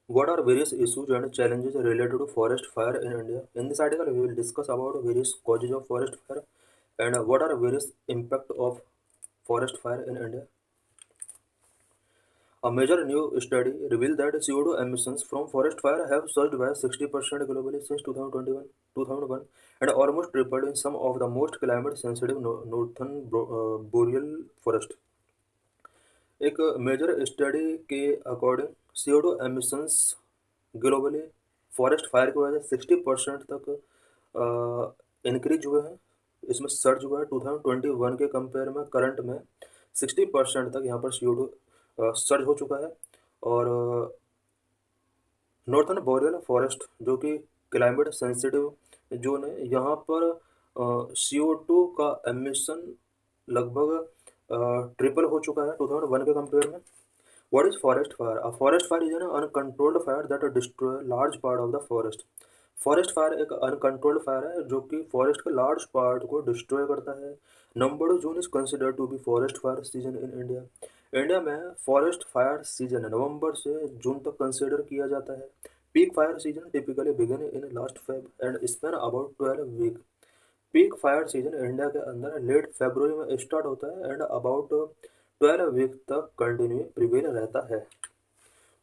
What are various issues and challenges related to forest fire in India? In this article, we will discuss about various causes of forest fire and what are various impact of forest fire in India. A major new study revealed that CO2 emissions from forest fire have surged by 60% globally since 2001 and almost tripled in some of the most climate-sensitive northern boreal forest. एक major study के according CO2 emissions globally forest fire की वजह से 60% तक increase हुए हैं। इसमें surge हुआ है 2021 के कंपेयर में करंट में 60% तक यहाँ पर CO2 सर्ज हो चुका है। और नॉर्थन बोरियल फॉरेस्ट जो कि क्लाइमेट सेंसिटिव जोन है, यहाँ पर CO2 का एमिशन लगभग ट्रिपल हो चुका है 2001 के कंपेयर में। What is forest fire? A forest fire is an uncontrolled fire that destroy large part of the forest. Forest fire एक अनकंट्रोल्ड फायर है जो कि फॉरेस्ट के लार्ज पार्ट को डिस्ट्रॉय करता है। November June is considered to be forest fire season in India. India में forest fire season November से जून तक कंसिडर किया जाता है। Peak fire season typically begin in last Feb and span about 12 week. Peak fire season India के अंदर late फरवरी में स्टार्ट होता है एंड अबाउट 12 वीक तक कंटिन्यू प्रिवेल रहता है।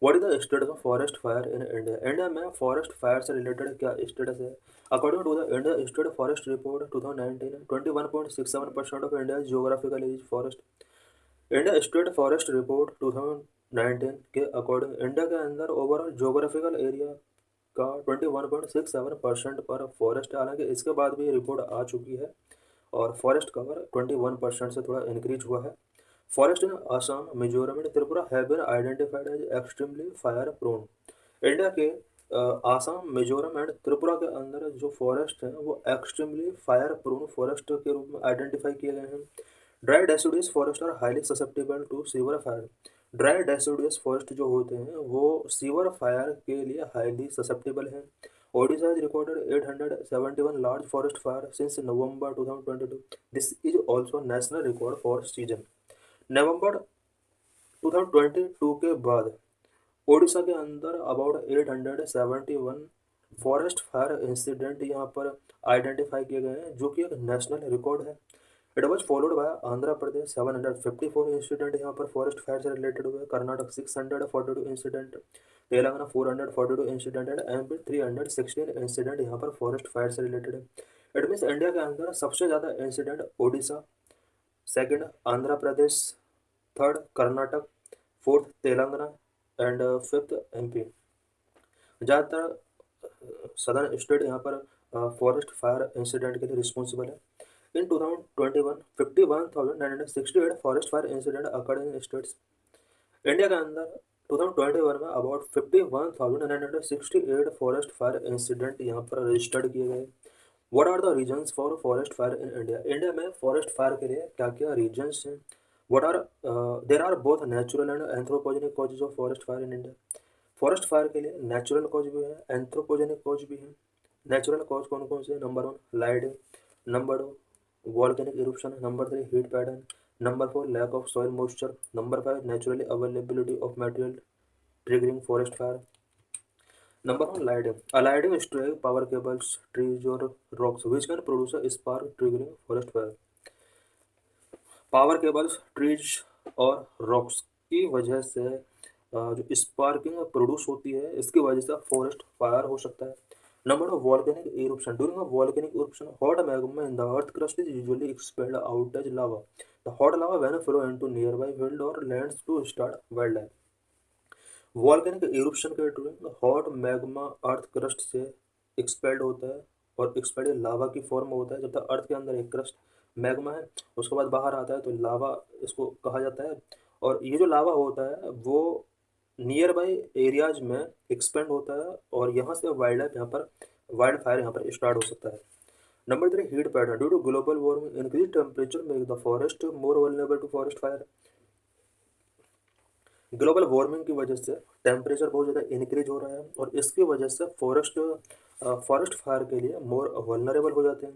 What is the status of forest fire in India? India में फॉरेस्ट फायर से रिलेटेड क्या स्टेटस है? According to the India state forest report 2019, 21.67% of India geographical is forest. India state forest report 2019 के according India के अंदर overall geographical area का 21.67% पर forest है। हालांकि इसके बाद भी रिपोर्ट आ चुकी है और फॉरेस्ट कवर 21% से थोड़ा इंक्रीज हुआ है। Forest in Assam, Mizoram and Tripura have been identified as extremely fire prone. India के आसाम, मिजोरम एंड त्रिपुरा के अंदर जो फॉरेस्ट हैं वो एक्सट्रीमली फायर प्रोन फॉरेस्ट के रूप में आइडेंटिफाई किए गए हैं। Dry deciduous forest are highly susceptible to severe fire. Dry deciduous forest जो होते हैं वो सीवर फायर के लिए हाईली ससेप्टेबल हैं। Odisha has recorded 871 large forest fire since November 2022. This is also national record for season. नवंबर 2022 के बाद ओडिशा के अंदर अबाउट 871 फॉरेस्ट फायर इंसिडेंट यहाँ पर आइडेंटिफाई किए गए हैं जो कि एक नेशनल रिकॉर्ड है। It was followed by Andhra Pradesh 754 incident यहाँ पर फॉरेस्ट फायर से रिलेटेड हुए। Karnataka 642 incident, Telangana 442 incident and MP 316 incident यहाँ पर फॉरेस्ट फायर से रिलेटेड है। इट मीन्स इंडिया के अंदर सबसे ज़्यादा incident Odisha, second Andhra Pradesh, third Karnataka, fourth Telangana and fifth MP। ज़्यादातर सदर्न स्टेट यहाँ पर फॉरेस्ट फायर इंसिडेंट के लिए रिस्पॉन्सिबल है। इन 2021 51,968 forest fire incident occurred in states. India के अंदर 2021 में अबाउट 51,968 फॉरेस्ट फायर इंसिडेंट यहाँ पर रजिस्टर्ड किए गए। What are the reasons for forest fire in India? India में फॉरेस्ट फायर के लिए क्या क्या रीजन्स हैं? What are there are both natural and anthropogenic causes of forest fire in India. Forest fire के लिए नेचुरल कॉज भी है, एंथ्रोपोजेनिक कॉज भी है। नेचुरल कॉज कौन कौन से? Number 1 lighting, number 2 volcanic eruption, number 3 heat pattern, number 4 lack of soil moisture, number 5 naturally availability of material triggering forest fire. Number 1 lighting. A lighting strike power cables, trees or rocks which can produce a spark triggering forest fire. Power cables, trees और rocks की वजह से जो sparking produce होती है इसकी वजह से फॉरेस्ट फायर हो सकता है। Number 2 volcanic eruption. During a volcanic eruption hot magma in the earth crust is usually expelled out as lava. The hot lava when flow into nearby field और lands to start wild life. Volcanic eruption के during hot magma earth crust से expelled होता है और expelled लावा की form में होता है। जब तक अर्थ के अंदर एक क्रस्ट मैग्मा है उसके बाद बाहर आता है तो लावा इसको कहा जाता है। और ये जो लावा होता है वो नियर बाई एरियाज में एक्सपेंड होता है और यहाँ से वाइल्ड लाइफ यहाँ पर वाइल्ड फायर यहाँ पर स्टार्ट हो सकता है। Number 3 heat pattern. Due to global warming increase temperature make the forest more vulnerable to forest fire. Global warming की वजह से टेम्परेचर बहुत ज़्यादा इंक्रीज हो रहा है और इसकी वजह से फॉरेस्ट फायर के लिए मोर वल्नरेबल हो जाते हैं।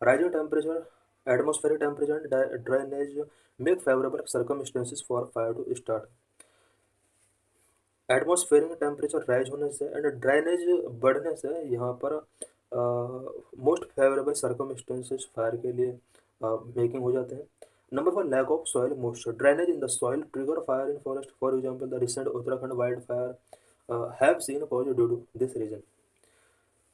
Rising temperature, atmospheric temperature and drainage make favourable circumstances for fire to start. Atmospheric temperature rise होने से एंड ड्राइनेज बढ़ने से यहाँ पर मोस्ट फेवरेबल सर्कमस्टेंसेस फायर के लिए मेकिंग हो जाते हैं। Number 4, lack of soil moisture, drainage in the soil trigger fire in forest, for example the recent Uttarakhand wild fire have seen cause due to this reason.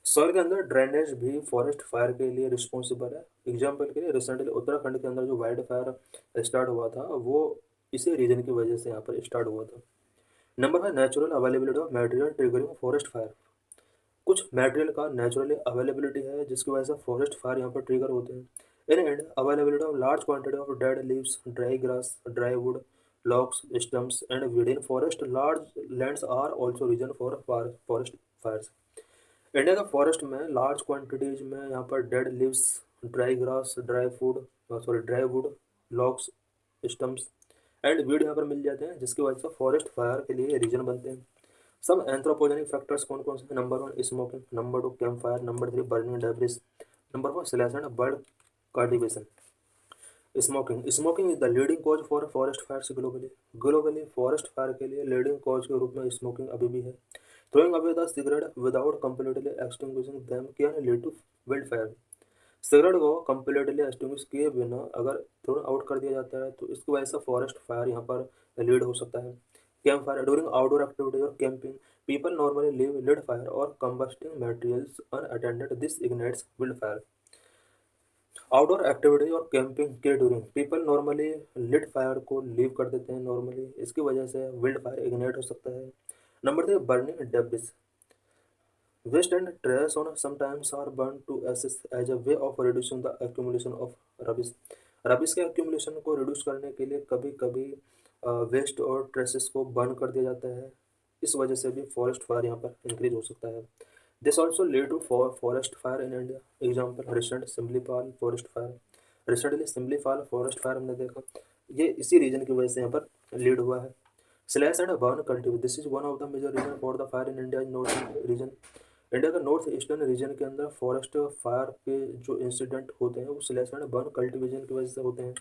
Soil के अंदर drainage भी forest fire के लिए responsible है। Example के लिए recently Uttarakhand के अंदर जो वाइल्ड फायर स्टार्ट हुआ था वो इसी रीजन की वजह से यहाँ पर स्टार्ट हुआ था। Number 5, natural availability of material triggering forest fire, कुछ मटेरियल का नेचुरली अवेलेबिलिटी है जिसकी वजह से फॉरेस्ट फायर यहाँ पर ट्रिगर होते हैं। In and availability of large quantity of dead leaves, dry grass, dry wood, logs, stumps and weed in forest large lands are also reason for forest fires. India का forest में large quantities में यहाँ पर dead leaves, dry grass, dry wood, logs, stumps and weed यहाँ पर मिल जाते हैं जिसकी वजह से फॉरेस्ट फायर के लिए रीजन बनते हैं। सब एंथ्रोपोजेनिक फैक्टर्स कौन कौन से हैं? Number 1 smoking, number 2 camp fire, number 3 burning debris, number 4 slash and bird cultivation. Smoking is the leading cause for forest Fyers globally, globally forest fire के लिए लीडिंग कॉज के रूप में स्मोकिंग अभी भी है। Throwing away the cigarette without completely extinguishing them can lead to wild fire, cigarette को completely extinguish किए बिना अगर थ्रोन आउट कर दिया जाता है तो इसकी वजह से फॉरेस्ट फायर यहाँ पर लीड हो सकता है। Camp fire, during outdoor activity और camping people normally leave lead fire और combusting materials unattended, this ignites wild fire. Outdoor activity और कैंपिंग के during people normally lit fire को लीव कर देते हैं नॉर्मली, इसकी वजह से विल्ड फायर इग्नाइट हो सकता है। Number 3, burning debris, waste and trash on sometimes are burned to assist as a way of reducing the accumulation of rubbish। Rubbish के accumulation को रिड्यूस करने के लिए कभी कभी वेस्ट और ट्रेसेस को बर्न कर दिया जाता है, इस वजह से भी फॉरेस्ट फायर यहाँ पर इंक्रीज हो सकता है। This also lead to forest fire in India, example recent Simlipal forest fire, recently Simlipal forest fire हमने देखा, ये इसी रीजन की वजह से यहाँ पर लीड हुआ है। Slash and burn cultivation, this is one of the major reason for the fire in India north region. India का नॉर्थ ईस्टर्न रीजन के अंदर फॉरेस्ट फायर के जो इंसिडेंट होते हैं वो स्लैश एंड बर्न कल्टिवेशन की वजह से होते हैं।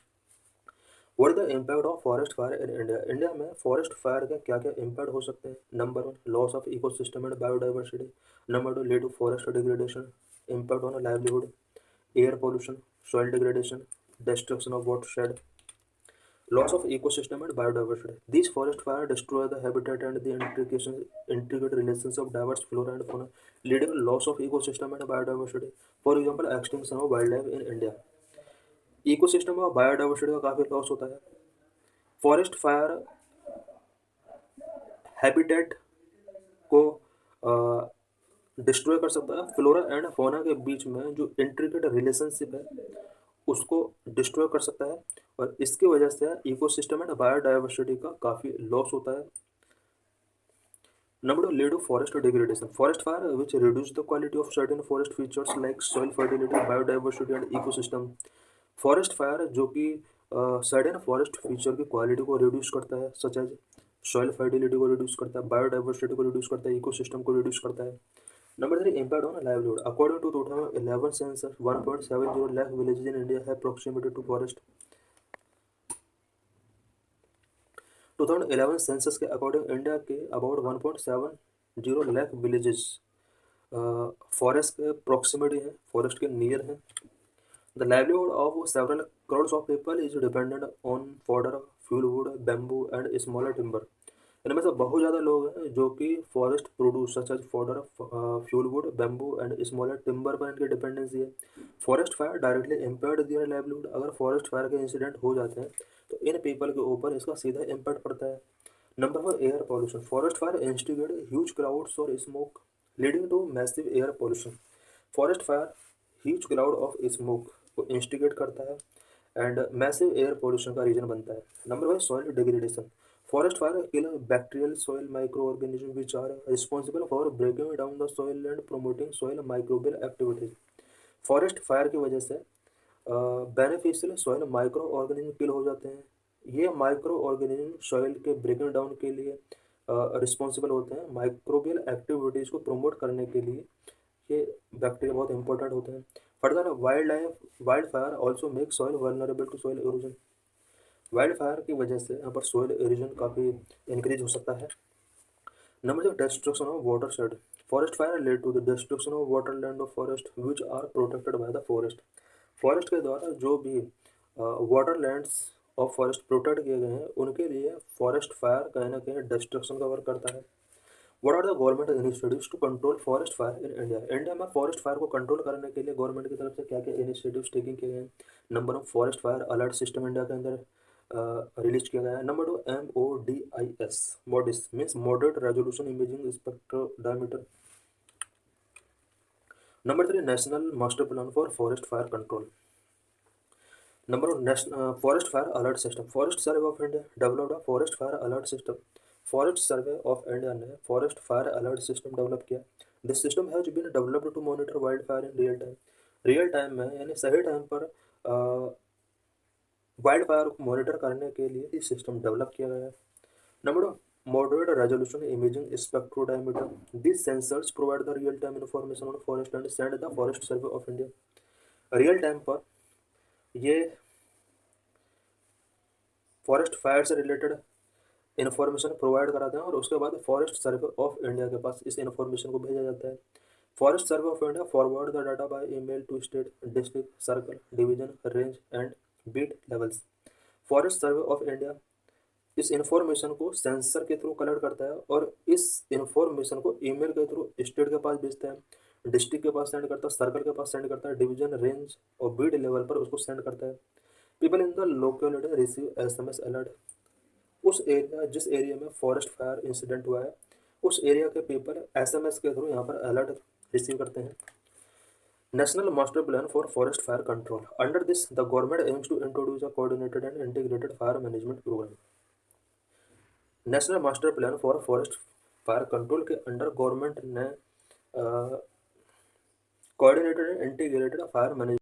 What the impact of forest fire in India, India में फॉरेस्ट फायर का क्या क्या इम्पैक्ट हो सकते हैं? Number 1, loss of ecosystem and biodiversity, number 2, lead to forest degradation, impact on livelihood, air pollution, soil degradation, destruction of watershed, loss of ecosystem and biodiversity. These forest fires destroy the habitat and the intricate relations of diverse flora and fauna, leading to loss of ecosystem and biodiversity. For example, extinction of wildlife in India. Ecosystem और biodiversity का काफ़ी loss होता है। Forest fire habitat को destroy कर सकता है, flora and fauna के बीच में जो इंट्रिकेट रिलेशनशिप है उसको डिस्ट्रॉय कर सकता है और इसकी वजह से इकोसिस्टम एंड बायोडाइवर्सिटी का काफ़ी लॉस होता है। Number 2, lead to forest degradation, forest fire which reduce the quality of certain forest features like soil fertility, biodiversity and ecosystem. Forest fire जो कि सर्टेन फॉरेस्ट फीचर की क्वालिटी को reduce करता है, सच एज सॉइल फर्टिलिटी को reduce करता है, biodiversity को रिड्यूस करता है, इकोसिस्टम को रिड्यूस करता है। Number 3, impact on livelihood. According to 2011 census, 1.70 lakh villages in India have proximity to forest. 2011 census के अकॉर्डिंग इंडिया के अबाउट 1.70 लाख विलेजेस फॉरेस्ट के प्रॉक्सिमिटी है, फॉरेस्ट के नियर है। The livelihood of several crores of people is dependent on fodder, fuel wood, bamboo and smaller timber. इनमें से बहुत ज़्यादा लोग हैं जो कि forest produce such as fodder, fuel wood, bamboo and smaller timber पर इनकी डिपेंडेंसी है। Forest fire directly impact their livelihood, अगर फॉरेस्ट फायर के इंसिडेंट हो जाते हैं तो इन पीपल के ऊपर इसका सीधा इम्पैक्ट पड़ता है। Number 4, air pollution, forest fire instigate huge clouds और smoke leading to massive air pollution. Forest fire huge cloud of smoke को इंस्टिगेट करता है एंड मैसिव एयर पॉल्यूशन का रीजन बनता है। Number 5, soil degradation, forest fire kill bacterial soil micro organism which are responsible for breaking down the soil and promoting soil microbial activities. Forest fire की वजह से beneficial soil micro organism किल हो जाते हैं। ये माइक्रो ऑर्गेनिज्म सॉइल के breaking down के लिए रिस्पॉन्सिबल होते हैं, माइक्रोबियल एक्टिविटीज़ को प्रमोट करने के लिए ये बैक्टीरिया बहुत इंपॉर्टेंट होते हैं। Further wild fire also make soil vulnerable to soil erosion, wild fire की वजह से यहाँ पर सॉइल इरोजन काफ़ी इंक्रीज हो सकता है। Number 6, destruction of watershed. Forest fire led to the destruction of waterland of forest which are protected by the forest. Forest के द्वारा जो भी वाटरलैंड्स ऑफ फॉरेस्ट प्रोटेक्ट किए गए हैं उनके लिए फॉरेस्ट फायर कहीं ना कहीं डिस्ट्रक्शन का वर्क करता है। What are the government initiatives to control forest fire in India? India में फॉरेस्ट फायर को कंट्रोल करने के लिए गवर्नमेंट की तरफ से क्या क्या इनिशिएटिव्स टेकिंग किए गए हैं? Number 1, forest fire alert system India के अंदर रिलीज किया गया है। Number 2, MODIS, MODIS means moderate resolution imaging spectroradiometer. Number 3, national master plan for forest fire control. Number 1, national forest fire alert system. Forest survey of India developed a forest fire alert system. Forest survey of India ने forest fire alert system develop किया। This system has been developed to monitor wild fire in real time. Real time में यानी सही time पर wild fire को monitor करने के लिए ये सिस्टम डेवलप किया गया है। Number 2, moderate resolution imaging spectrodiometer. These sensors provide the real time information on forest and send the forest survey of India. Real time पर ये फॉरेस्ट फायर से रिलेटेड इन्फॉर्मेशन प्रोवाइड कराते हैं और उसके बाद फॉरेस्ट सर्वे ऑफ इंडिया के पास इस इन्फॉर्मेशन को भेजा जाता है। Forest survey of India forward the data by email to state, district, circle, division, range and beat levels. Forest survey of India इस इन्फॉर्मेशन को सेंसर के थ्रू कलेक्ट करता है और इस इन्फॉर्मेशन को ईमेल के थ्रू स्टेट के पास भेजता है, डिस्ट्रिक्ट के पास सेंड करता है, सर्कल के पास सेंड करता है, डिवीजन, रेंज और बीट लेवल पर उसको सेंड करता है। People in the locality receive SMS alert. उस एरिया जिस एरिया में फॉरेस्ट फायर इंसिडेंट हुआ है उस एरिया के पीपल SMS के थ्रू यहाँ पर अलर्ट रिसीव करते हैं। National master plan for forest fire control. Under this the government aims to introduce a coordinated and integrated fire management program. National master plan for forest fire control के under government ने coordinated and integrated fire management